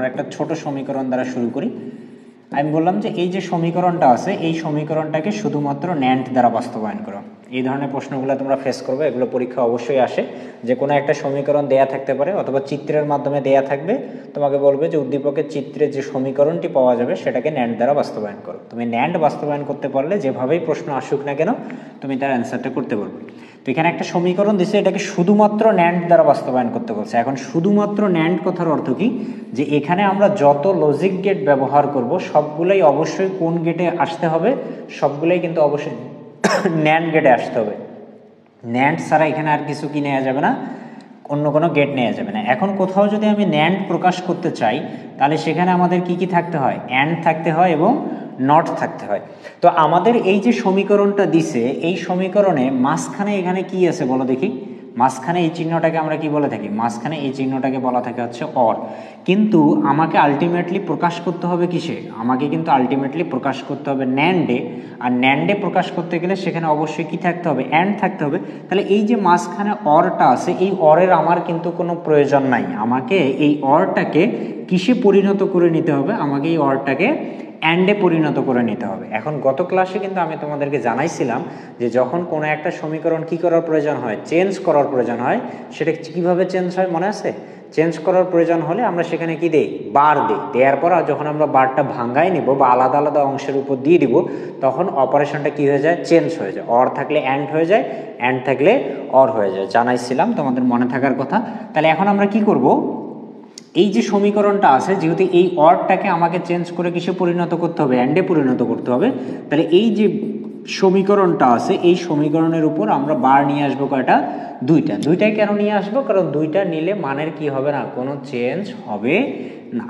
আমরা একটা ছোট সমীকরণ দ্বারা শুরু করি। আমি বললাম যে এই যে সমীকরণটা আছে এই সমীকরণটাকে শুধুমাত্র ন্যান্ড দ্বারা বাস্তবায়ন করো। এই ধরনের প্রশ্নগুলো তোমরা ফেস করবে, এগুলো পরীক্ষা অবশ্যই আসে। যে কোনো একটা সমীকরণ দেয়া থাকতে পারে অথবা চিত্রের মাধ্যমে দেয়া থাকবে, তোমাকে বলবে যে উদ্দীপকের চিত্রে যে সমীকরণটি পাওয়া যাবে সেটাকে ন্যান্ড দ্বারা বাস্তবায়ন করো। তুমি ন্যান্ড বাস্তবায়ন করতে পারলে যেভাবেই প্রশ্ন আসুক না কেন তুমি তার অ্যান্সারটা করতে পারবে। তো এখানে একটা সমীকরণ দিছে, এটাকে শুধুমাত্র ন্যান্ড দ্বারা বাস্তবায়ন করতে বলছে। এখন শুধুমাত্র ন্যান্ড কথার অর্থ কি, যে এখানে আমরা যত লজিক গেট ব্যবহার করব সবগুলোই অবশ্যই কোন গেটে আসতে হবে, সবগুলোই কিন্তু অবশ্যই ন্যান্ড গেটে আসতে হবে। ন্যান্ড ছাড়া এখানে আর কিছু কি নেওয়া যাবে না, অন্য কোনো গেট নেওয়া যাবে না। এখন কোথাও যদি আমি ন্যান্ড প্রকাশ করতে চাই তাহলে সেখানে আমাদের কি কি থাকতে হয়, অ্যান্ড থাকতে হয় এবং নট থাকতে হয়। তো আমাদের এই যে সমীকরণটা দিছে এই সমীকরণে মাঝখানে এখানে কি আছে বলো দেখি। মাঝখানে এই চিহ্নটাকে আমরা কি বলে থাকি, মাঝখানে এই চিহ্নটাকে বলা থাকে হচ্ছে অর। কিন্তু আমাকে আলটিমেটলি প্রকাশ করতে হবে কিসে, আমাকে কিন্তু আলটিমেটলি প্রকাশ করতে হবে ন্যান্ডে। আর ন্যান্ডে প্রকাশ করতে গেলে সেখানে অবশ্যই কি থাকতে হবে, অ্যান্ড থাকতে হবে। তাহলে এই যে মাঝখানে অরটা আছে এই অরের আমার কিন্তু কোনো প্রয়োজন নাই। আমাকে এই অরটাকে কিসে পরিণত করে নিতে হবে, আমাকে এই অরটাকে অ্যান্ডে পরিণত করে নিতে হবে। এখন গত ক্লাসে কিন্তু আমি তোমাদেরকে জানাইছিলাম যে যখন কোনো একটা সমীকরণ কি করার প্রয়োজন হয়, চেঞ্জ করার প্রয়োজন হয়, সেটা কিভাবে চেঞ্জ হয় মনে আছে? চেঞ্জ করার প্রয়োজন হলে আমরা সেখানে কি দেই, বার দিই। দেওয়ার পর যখন আমরা বারটা ভাঙ্গাই নিব বা আলাদা আলাদা অংশের উপর দিয়ে দিব তখন অপারেশনটা কি হয়ে যায়, চেঞ্জ হয়ে যায়। অর থাকলে অ্যান্ড হয়ে যায়, অ্যান্ড থাকলে অর হয়ে যায়, জানাইছিলাম তোমাদের মনে থাকার কথা। তাহলে এখন আমরা কি করব, এই যে সমীকরণটা আছে যেহেতু এই অরটাকে আমাকে চেঞ্জ করে কিসে পরিণত করতে হবে, অ্যান্ডে পরিণত করতে হবে। তাহলে এই যে সমীকরণটা আছে এই সমীকরণের উপর আমরা বার নিয়ে আসবো কয়টা, দুইটা। দুইটাই কেন নিয়ে আসবো, কারণ দুইটা নিলে মানের কি হবে না, কোনো চেঞ্জ হবে না।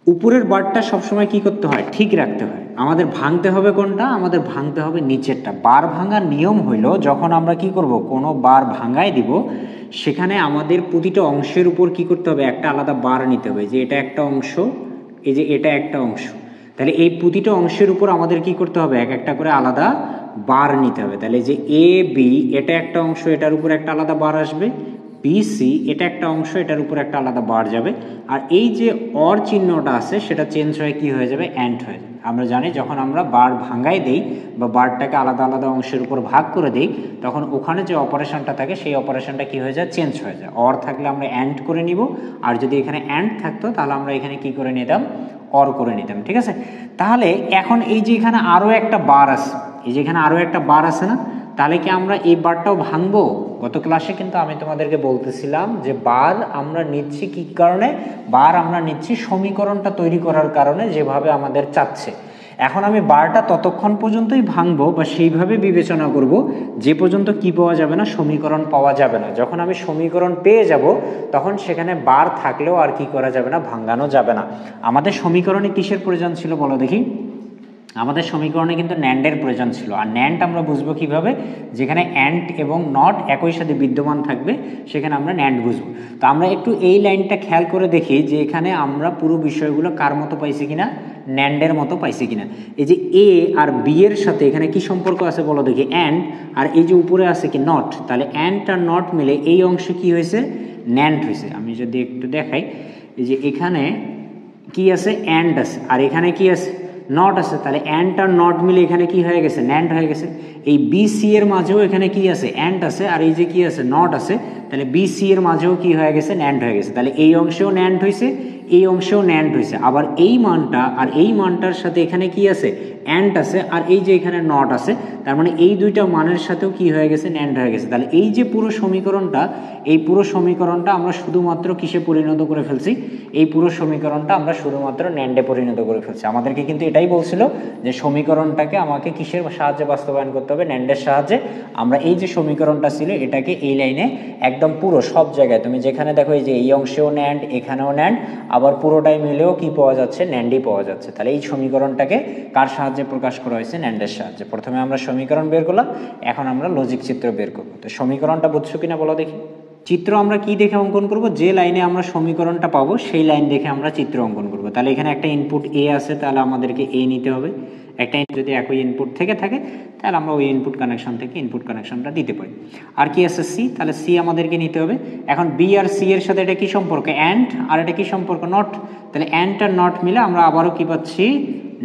উপরের বারটা সবসময় কি করতে হয়, ঠিক রাখতে হয়। আমাদের ভাঙতে হবে কোনটা, আমাদের ভাঙতে হবে নিচেরটা। বার ভাঙার নিয়ম হইল যখন আমরা কি করব, কোনো বার ভাঙায় দিব সেখানে আমাদের প্রতিটা অংশের উপর কি করতে হবে, একটা আলাদা বার নিতে হবে। যে এটা একটা অংশ, এই যে এটা একটা অংশ, তাহলে এই প্রতিটা অংশের উপর আমাদের কি করতে হবে, এক একটা করে আলাদা বার নিতে হবে। তাহলে যে এ বি এটা একটা অংশ, এটার উপর একটা আলাদা বার আসবে। বিসি এটা একটা অংশ, এটার উপর একটা আলাদা বার যাবে। আর এই যে অর চিহ্নটা আছে সেটা চেঞ্জ হয়ে কি হয়ে যাবে, অ্যান্ড হয়ে যাবে। আমরা জানি যখন আমরা বার ভাঙাই দেই বা বারটাকে আলাদা আলাদা অংশের উপর ভাগ করে দেই তখন ওখানে যে অপারেশনটা থাকে সেই অপারেশনটা কি হয়ে যায়, চেঞ্জ হয়ে যায়। অর থাকলে আমরা অ্যান্ড করে নিব, আর যদি এখানে অ্যান্ড থাকতো তাহলে আমরা এখানে কি করে নিতাম, অর করে নিতাম। ঠিক আছে, তাহলে এখন এই যে এখানে আরও একটা বার আছে, এই যে এখানে আরও একটা বার আছে না, তাহলে কি আমরা এই বারটাও ভাঙবো? গত ক্লাসে কিন্তু আমি তোমাদেরকে বলতেছিলাম যে বার আমরা নিচ্ছি কি কারণে, বার আমরা নিচ্ছি সমীকরণটা তৈরি করার কারণে যেভাবে আমাদের চাচ্ছে। এখন আমি বারটা ততক্ষণ পর্যন্তই ভাঙবো বা সেইভাবে বিবেচনা করব যে পর্যন্ত কি পাওয়া যাবে না, সমীকরণ পাওয়া যাবে না। যখন আমি সমীকরণ পেয়ে যাব তখন সেখানে বার থাকলেও আর কি করা যাবে না, ভাঙানো যাবে না। আমাদের সমীকরণে কিসের প্রয়োজন ছিল বলো দেখি, আমাদের সমীকরণে কিন্তু ন্যান্ডের প্রয়োজন ছিল। আর ন্যান্ড আমরা বুঝবো কিভাবে, যেখানে অ্যান্ড এবং নট একই সাথে বিদ্যমান থাকবে সেখানে আমরা ন্যান্ড বুঝবো। তো আমরা একটু এই লাইনটা খেয়াল করে দেখি যে এখানে আমরা পুরো বিষয়গুলো কার মতো পাইছি কিনা, ন্যান্ডের মতো পাইছি কিনা। এই যে এ আর বি এর সাথে এখানে কি সম্পর্ক আছে বলো দেখি, অ্যান্ড। আর এই যে উপরে আছে কি নট, তাহলে অ্যান্ড আর নট মিলে এই অংশে কি হয়েছে, ন্যান্ড হয়েছে। আমি যদি একটু দেখাই, এই যে এখানে কি আছে, অ্যান্ড আছে, আর এখানে কি আছে, নট আছে। তাহলে অ্যান্ড আর নট মিলে এখানে কি হয়ে গেছে, ন্যান্ড হয়ে গেছে। এই বি সি এর মাঝেও এখানে কি আছে, অ্যান্ড আছে, আর এই যে কি আছে, নট আছে। তাহলে বি সি এর মাঝেও কি হয়ে গেছে, ন্যান্ড হয়ে গেছে। তাহলে এই অংশেও ন্যান্ড হয়েছে, এই অংশেও ন্যান্ড হয়েছে। আবার এই মানটা আর এই মানটার সাথে এখানে কি আছে, অ্যান্ড আছে, আর এই যে এখানে নট আছে, তার মানে এই দুইটা মানের সাথেও কি হয়ে গেছে, ন্যান্ড হয়ে গেছে। তাহলে এই যে পুরো সমীকরণটা, এই পুরো সমীকরণটা আমরা শুধুমাত্র কিসে পরিণত করে ফেলছি, এই পুরো সমীকরণটা আমরা শুধুমাত্র ন্যান্ডে পরিণত করে ফেলছি। আমাদেরকে কিন্তু এটাই বলছিল যে সমীকরণটাকে আমাকে কিসের সাহায্যে বাস্তবায়ন করতে হবে, ন্যান্ডের সাহায্যে। আমরা এই যে সমীকরণটা ছিল এটাকে এই লাইনে একদম পুরো সব জায়গায় তুমি যেখানে দেখো এই যে এই অংশেও ন্যান্ড, এখানেও ন্যান্ড, আবার পুরোটাই মিলেও কি পাওয়া যাচ্ছে, ন্যান্ডই পাওয়া যাচ্ছে। তাহলে এই সমীকরণটাকে কার সাহায্যে প্রকাশ করা হয়েছে, ন্যান্ডের সাহায্যে। প্রথমে আমরা সমীকরণ বের করলাম, এখন আমরা লজিক চিত্র বের করব। তো সমীকরণটা বুঝছো কিনা বলো দেখি। চিত্র আমরা কি দেখে অঙ্কন করব, যে লাইনে আমরা সমীকরণটা পাবো সেই লাইন দেখে আমরা চিত্র অঙ্কন করব। তাহলে এখানে একটা ইনপুট এ আছে, তাহলে আমাদেরকে এ নিতে হবে। একটা যদি একই ইনপুট থেকে থাকে তাহলে আমরা ওই ইনপুট কানেকশন থেকে ইনপুট কানেকশনটা দিতে পারি। আর কি আছে সি, তাহলে সি আমাদেরকে নিতে হবে। এখন বি আর সি এর সাথে এটা কি সম্পর্ক, অ্যান্ড, আর এটা কি সম্পর্ক, নট। তাহলে অ্যান্ড আর নট মিলে আমরা আবারও কি পাচ্ছি,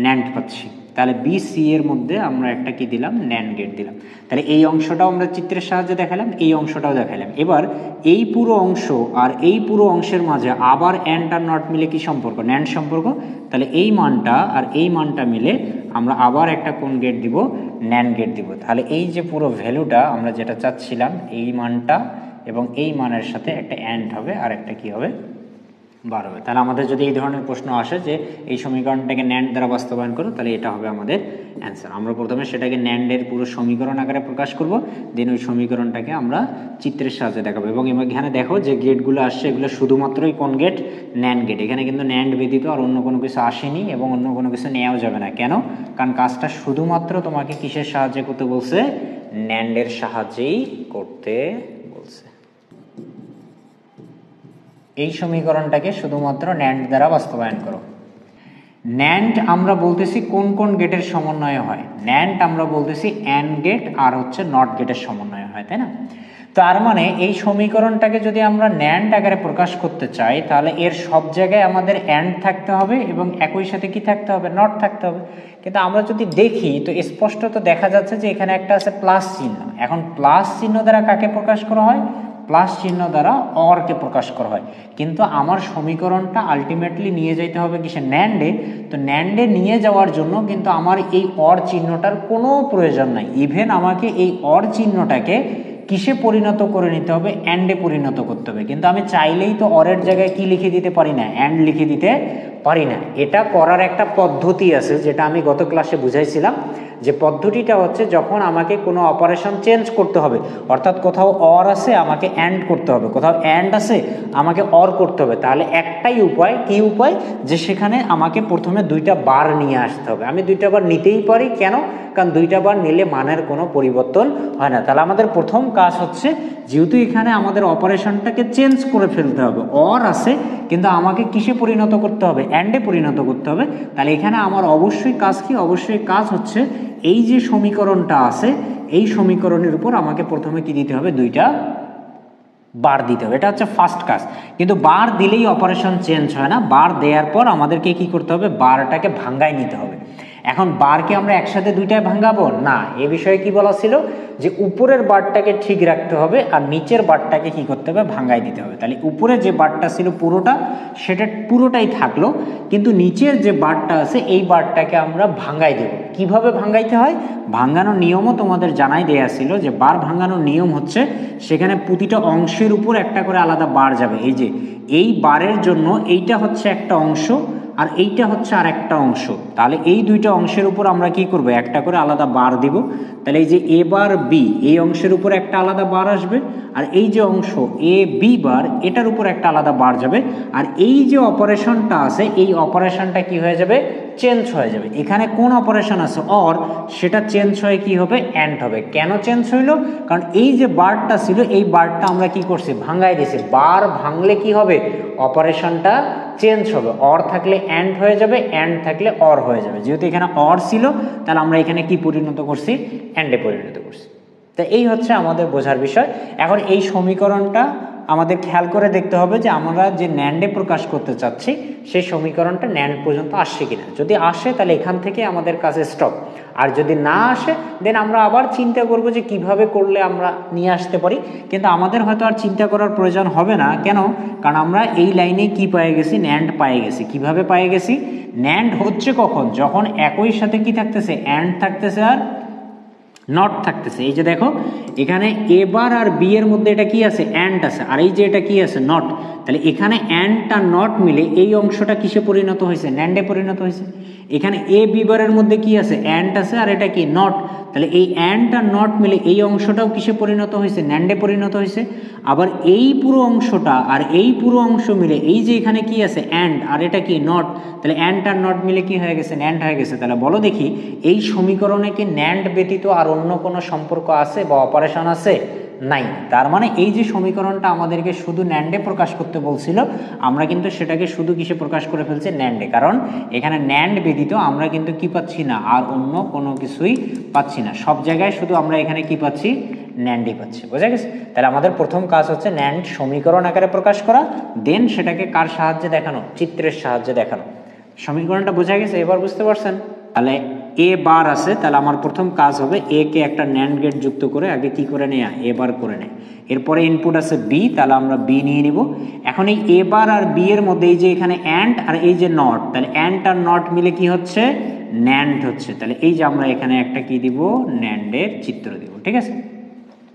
ন্যান্ড পাচ্ছি। তাহলে বি সি এর মধ্যে আমরা একটা কি দিলাম, ন্যান্ড গেট দিলাম। তাহলে এই অংশটাও আমরা চিত্রের সাহায্যে দেখালাম, এই অংশটাও দেখালাম। এবার এই পুরো অংশ আর এই পুরো অংশের মাঝে আবার অ্যান্ড আর নট মিলে কি সম্পর্ক, ন্যান্ড সম্পর্ক। তাহলে এই মানটা আর এই মানটা মিলে আমরা আবার একটা কোন গেট দিব, ন্যান্ড গেট দিব। তাহলে এই যে পুরো ভ্যালুটা আমরা যেটা চাচ্ছিলাম, এই মানটা এবং এই মানের সাথে একটা অ্যান্ড হবে আর একটা কি হবে, বার হবে। তাহলে আমাদের যদি এই ধরনের প্রশ্ন আসে যে এই সমীকরণটাকে ন্যান্ড দ্বারা বাস্তবায়ন করো, তাহলে এটা হবে আমাদের অ্যান্সার। আমরা প্রথমে সেটাকে ন্যান্ডের পুরো সমীকরণ আকারে প্রকাশ করব, দেন ওই সমীকরণটাকে আমরা চিত্রের সাহায্যে দেখাবো। এবং এখানে দেখো যে গেটগুলো আসছে এগুলো শুধুমাত্রই কোন গেট, ন্যান্ড গেট। এখানে কিন্তু ন্যান্ড ব্যতীত আর অন্য কোনো কিছু আসেনি এবং অন্য কোনো কিছু নেওয়াও যাবে না। কেন? কারণ কাজটা শুধুমাত্র তোমাকে কিসের সাহায্যে করতে বলছে, ন্যান্ডের সাহায্যেই করতে বলছে। এই সমীকরণটাকে শুধুমাত্র ন্যান্ড দ্বারা বাস্তবায়ন করো। ন্যান্ড আমরা বলতেছি কোন কোন গেটের সমন্বয়ে হয়, ন্যান্ড আমরা বলতেছি অ্যান্ড গেট আর হচ্ছে নট গেটের সমন্বয়ে হয়, তাই না? তার মানে এই সমীকরণটাকে যদি আমরা ন্যান্ড আকারে প্রকাশ করতে চাই, তাহলে এর সব জায়গায় আমাদের অ্যান্ড থাকতে হবে এবং একই সাথে কি থাকতে হবে, নট থাকতে হবে। কিন্তু আমরা যদি দেখি তো স্পষ্টত দেখা যাচ্ছে যে এখানে একটা আছে প্লাস চিহ্ন। এখন প্লাস চিহ্ন দ্বারা কাকে প্রকাশ করা হয়, প্লাস চিহ্ন দ্বারা অরকে প্রকাশ করা হয়। কিন্তু আমার সমীকরণটা আলটিমেটলি নিয়ে যেতে হবে কিসে, ন্যান্ডে। তো ন্যান্ডে নিয়ে যাওয়ার জন্য কিন্তু আমার এই অর চিহ্নটার কোনো প্রয়োজন নাই। ইভেন আমাকে এই অর চিহ্নটাকে কিসে পরিণত করে নিতে হবে, অ্যান্ডে পরিণত করতে হবে। কিন্তু আমি চাইলেই তো অরের জায়গায় কি লিখে দিতে পারি না, অ্যান্ড লিখে দিতে পারি না। এটা করার একটা পদ্ধতি আছে, যেটা আমি গত ক্লাসে বুঝাইছিলাম। যে পদ্ধতিটা হচ্ছে যখন আমাকে কোনো অপারেশন চেঞ্জ করতে হবে, অর্থাৎ কোথাও অর আছে আমাকে অ্যান্ড করতে হবে, কোথাও অ্যান্ড আছে আমাকে অর করতে হবে, তাহলে একটাই উপায়, কি উপায়, যে সেখানে আমাকে প্রথমে দুইটা বার নিয়ে আসতে হবে। আমি দুইটা বার নিতেই পারি, কেন? কারণ দুইটা বার নিলে মানের কোনো পরিবর্তন হয় না। তাহলে আমাদের প্রথম কাজ হচ্ছে, যেহেতু এখানে আমাদের অপারেশনটাকে চেঞ্জ করে ফেলতে হবে, অর আছে কিন্তু আমাকে কিসে পরিণত করতে হবে, অ্যান্ডে পরিণত করতে হবে। তাহলে এখানে আমার অবশ্যই কাজ কি, অবশ্যই কাজ হচ্ছে এই যে সমীকরণটা আছে এই সমীকরণের উপর আমাকে প্রথমে কি দিতে হবে, দুইটা বার দিতে হবে। এটা হচ্ছে ফার্স্ট কাজ। কিন্তু বার দিলেই অপারেশন চেঞ্জ হয় না, বার দেওয়ার পর আমাদেরকে কি করতে হবে, বারটাকে ভাঙ্গায় নিতে হবে। এখন বারকে আমরা একসাথে দুইটায় ভাঙাবো না, এ বিষয়ে কি বলা ছিল যে উপরের বারটাকে ঠিক রাখতে হবে আর নিচের বারটাকে কি করতে হবে, ভাঙ্গায় দিতে হবে। তাহলে উপরে যে বারটা ছিল পুরোটা, সেটা পুরোটাই থাকলো, কিন্তু নিচের যে বারটা আছে এই বারটাকে আমরা ভাঙ্গাই দেব। কিভাবে ভাঙ্গাইতে হয়, ভাঙ্গানোর নিয়মও তোমাদের জানাই দেয়া ছিল যে বার ভাঙ্গানোর নিয়ম হচ্ছে সেখানে প্রতিটা অংশের উপর একটা করে আলাদা বার যাবে। এই যে এই বারের জন্য এইটা হচ্ছে একটা অংশ আর এইটা হচ্ছে আর একটা অংশ। তাহলে এই দুইটা অংশের উপর আমরা কি করব, একটা করে আলাদা বার দিব। তাহলে এই যে এ বার বি, এই অংশের উপর একটা আলাদা বার আসবে, আর এই যে অংশ এ বি বার, এটার উপর একটা আলাদা বার যাবে। আর এই যে অপারেশনটা আছে এই অপারেশনটা কি হয়ে যাবে, চেঞ্জ হয়ে যাবে। এখানে কোন অপারেশন আছে, অর, সেটা চেঞ্জ হয়ে কি হবে, অ্যান্ড হবে। কেন চেঞ্জ হইল, কারণ এই যে বারটা ছিল এই বারটা আমরা কি করছি, ভাঙ্গাই দিয়েছি। বার ভাঙলে কি হবে, অপারেশনটা চেঞ্জ হবে। অর থাকলে অ্যান্ড হয়ে যাবে, অ্যান্ড থাকলে অর হয়ে যাবে। যেহেতু এখানে অর ছিল তাহলে আমরা এখানে কি পরিণত করছি, অ্যান্ডে পরিণত করছি। তো এই হচ্ছে আমাদের বোঝার বিষয়। এখন এই সমীকরণটা আমাদের খেয়াল করে দেখতে হবে যে আমরা যে ন্যান্ডে প্রকাশ করতে চাচ্ছি সেই সমীকরণটা ন্যান্ড পর্যন্ত আসছে কিনা। যদি আসে তাহলে এখান থেকে আমাদের কাছে স্টপ, আর যদি না আসে দেন আমরা আবার চিন্তা করব যে কিভাবে করলে আমরা নিয়ে আসতে পারি। কিন্তু আমাদের হয়তো আর চিন্তা করার প্রয়োজন হবে না। কেন? কারণ আমরা এই লাইনে কি পেয়ে গেছি, ন্যান্ড পেয়ে গেছি। কিভাবে পেয়ে গেছি, ন্যান্ড হচ্ছে কখন, যখন একই সাথে কি থাকতেছে, অ্যান্ড থাকতেছে আর নট থাকতেছে। এই যে দেখো এখানে এ বার আর বি এর মধ্যে এটা কি আছে, অ্যান্ড আছে, আর এই যে এটা কি আছে, নট। তাহলে এখানে অ্যান্ড আর নট মিলে এই অংশটা কিসে পরিণত হয়েছে, ন্যান্ডে পরিণত হয়েছে। এখানে এ বি বারের মধ্যে কি আছে, অ্যান্ড আছে, আর এটা কি, নট। তাহলে এই অ্যান্ড আর নট মিলে এই অংশটাও কিসে পরিণত হয়েছে, ন্যান্ডে পরিণত হয়েছে। আবার এই পুরো অংশটা আর এই পুরো অংশ মিলে এই যে এখানে কি আছে, অ্যান্ড, আর এটা কি, নট। তাহলে অ্যান্ড আর নট মিলে কি হয়ে গেছে, ন্যান্ড হয়ে গেছে। তাহলে বলো দেখি এই সমীকরণে কি ন্যান্ড ব্যতীত আর অন্য কোনো সম্পর্ক আছে বা অপারেশন আছে? নাই। তার মানে এই যে সমীকরণটা আমাদেরকে শুধু ন্যান্ডে প্রকাশ করতে বলছিল, আমরা কিন্তু সেটাকে শুধু কিসে প্রকাশ করে ফেলছি? ন্যান্ডে। কারণ এখানে ন্যান্ড ব্যতীত আমরা কিন্তু কি পাচ্ছি না, আর অন্য কোনো কিছুই পাচ্ছি না। সব জায়গায় শুধু আমরা এখানে কি পাচ্ছি? ন্যান্ডই পাচ্ছি। বোঝা গেছে? তাহলে আমাদের প্রথম কাজ হচ্ছে ন্যান্ড সমীকরণ আকারে প্রকাশ করা, দেন সেটাকে কার সাহায্যে দেখানো? চিত্রের সাহায্যে দেখানো। সমীকরণটা বোঝা গেছে? এবার বুঝতে পারছেন? তাহলে এ বার আছে, তাহলে আমার প্রথম কাজ হবে এ কে একটা ন্যান্ড গেট যুক্ত করে আগে কি করে নেয়া? এ বার করে নেয়। এরপরে ইনপুট আছে বি, তাহলে আমরা বি নিয়ে নিব। এখন এই এ বার আর বি এর মধ্যে এই যে এখানে অ্যান্ড আর এই যে নট, তাহলে অ্যান্ড আর নট মিলে কি হচ্ছে? ন্যান্ড হচ্ছে। তাহলে এই যে আমরা এখানে একটা কি দিব? ন্যান্ডের চিত্র দিব। ঠিক আছে?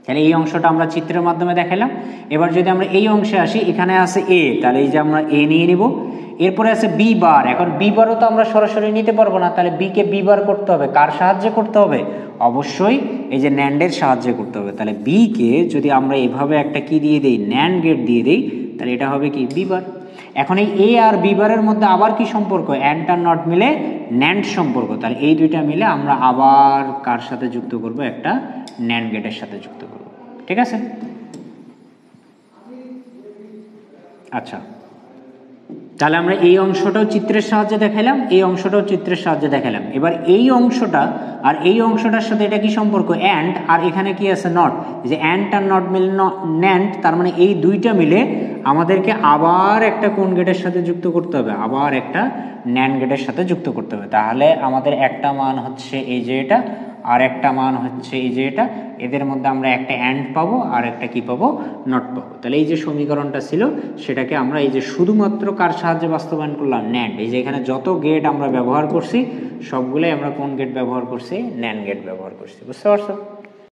তাহলে এই অংশটা আমরা চিত্রের মাধ্যমে দেখালাম। এবার যদি আমরা এই অংশে আসি, এখানে আছে এ, তাহলে এই যে আমরা এ নিয়ে নিব। এরপরে আছে বি বার। এখন বি বারও তো আমরা সরাসরি নিতে পারবো না, তাহলে বি কে বি বার করতে হবে। কার সাহায্যে করতে হবে? অবশ্যই এই যে ন্যান্ডের সাহায্যে করতে হবে। তাহলে বি কে যদি আমরা এভাবে একটা কি দিয়ে দিই? ন্যান্ড গেট দিয়ে দিই, তাহলে এটা হবে কি? B bar. এখন এই এ আর বি বারের মধ্যে আবার কি সম্পর্ক? অ্যান্ড আর নট মিলে ন্যান্ড সম্পর্ক। তাহলে এই দুইটা মিলে আমরা আবার কার সাথে যুক্ত করব? একটা ন্যান্ড গেটের সাথে যুক্ত করব। ঠিক আছে? আচ্ছা, তাহলে আমরা এই অংশটাও চিত্রের সাহায্যে দেখাইলাম, এই অংশটাও চিত্রের সাহায্যে দেখাইলাম। এবার এই অংশটা আর এই অংশটার সাথে এটা কি সম্পর্ক? অ্যান্ড, আর এখানে কি আছে? নট। যে অ্যান্ড আর নট মিলে ন্যান্ড, তার মানে এই দুইটা মিলে আমাদেরকে আবার একটা কোন গেটের সাথে যুক্ত করতে হবে? আবার একটা ন্যান্ড গেটের সাথে যুক্ত করতে হবে। তাহলে আমাদের একটা মান হচ্ছে এই যে এটা, আর একটা মান হচ্ছে এই যে এটা। এদের মধ্যে আমরা একটা অ্যান্ড পাবো আর একটা কি পাবো? নট পাবো। তাহলে এই যে সমীকরণটা ছিল সেটাকে আমরা এই যে শুধুমাত্র কার সাহায্যে বাস্তবায়ন করলাম? ন্যান্ড। এই যে এখানে যত গেট আমরা ব্যবহার করছি সবগুলোই আমরা কোন গেট ব্যবহার করছি? ন্যান্ড গেট ব্যবহার করছি। বুঝতে পারছো?